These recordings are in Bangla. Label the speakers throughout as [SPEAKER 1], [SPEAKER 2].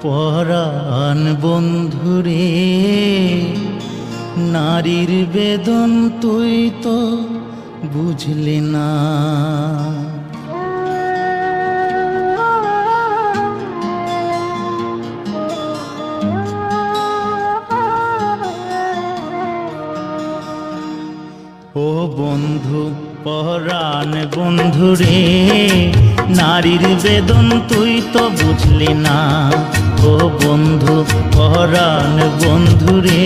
[SPEAKER 1] পরাণ বন্ধুরে, নারীর বেদন তুই তো বুঝলি না। ও বন্ধু পরাণ বন্ধুরে, নারীর বেদন তুই তো বুঝলি না। ও বন্ধু পরাণ বন্ধুরে,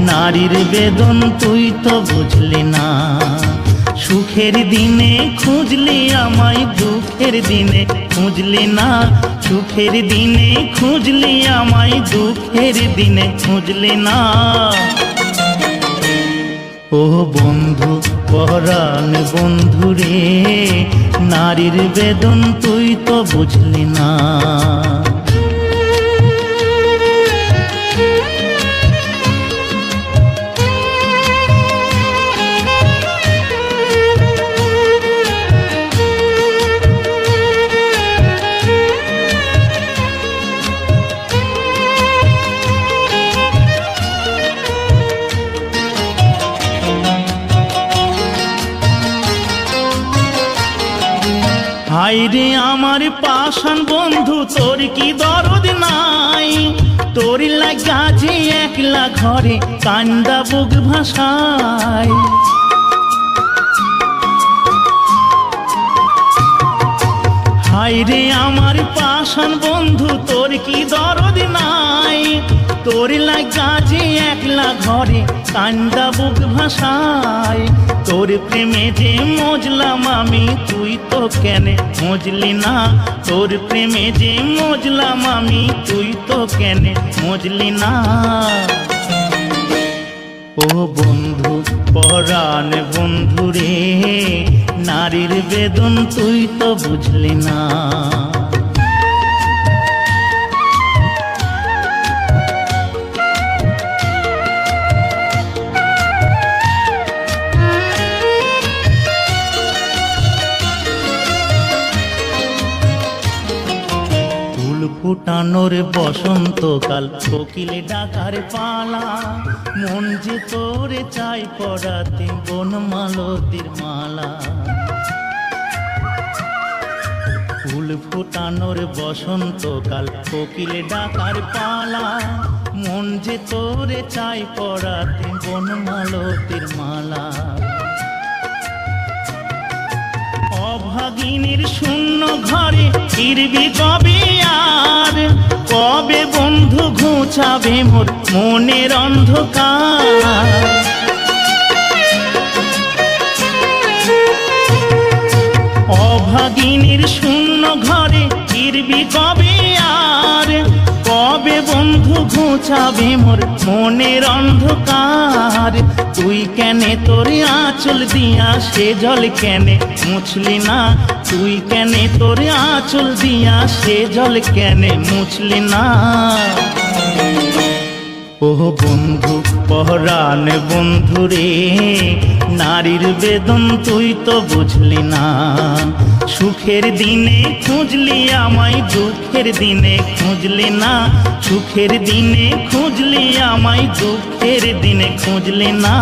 [SPEAKER 1] নারীর বেদন তুই তো বুঝলি না। সুখের দিনে খুঁজলি আমায়, দুঃখের দিনে খুঁজলি না। সুখের দিনে খুঁজলি আমায়, দুঃখের দিনে খুঁজলি না। ও বন্ধু পরাণ বন্ধুরে, নারীর বেদন তুই তো বুঝলি না। হায়রে আমার পাষাণ বন্ধু, তোর কি দরদ নাই? তোর লাগা যে একলা ঘরে কান্দা বুক ভাসায়। হায়রে আমার পাষাণ বন্ধু, তোর কি দরদ নাই? তোর লাগা যে একলা ঘরে কান্দা বুক ভাসায়। তোর প্রেমে যে মজলাম আমি, তুই তো কেন মজলি না? তোর প্রেমে যে মজলাম আমি, তুই তো কেন মজলি না? ও বন্ধু পরাণ বন্ধুরে, নারীর বেদন তুই তো বুঝলি না। ফুটানোর বসন্তকাল, কোকিলে ডাকার পালা, মন যে তোরে চাই পরাতে বনমালতির মালা। ফুল ফুটানোর বসন্তকাল, কোকিলে ডাকার পালা, মন যে তোরে চাই পরাতে বনমালতির মালা। অভাগিনীর শূন্য ঘরে ফিরবি কবে আর? কবে বন্ধু ঘুচাবে মোর মনের অন্ধকার? অভাগিনীর শূন্য ঘরে ফিরবি কবে আর? কবে বন্ধু ঘুচাবে মোর মনের অন্ধকার? তুই কেনে তোর আঁচল দিয়া সে জল কেনে মুছলি না? তুই কেনে তোর আঁচল দিয়া সে জল কেনে মুছলি না? ও বন্ধু পরাণ বন্ধুরে, নারীর বেদন তুই তো বুঝলি না। সুখের দিনে খুঁজলি আমায়, দুঃখের দিনে খুঁজলি না। সুখের দিনে খুঁজলি আমায়, দুঃখের দিনে খুঁজলি না।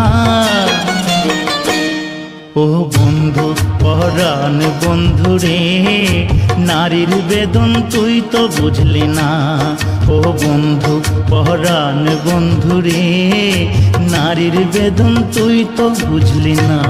[SPEAKER 1] ও বন্ধু পরাণ বন্ধুরে, নারীর বেদন তুই তো বুঝলি না। ও বন্ধু পরাণ বন্ধুরে, নারীর বেদন তুই তো বুঝলি না।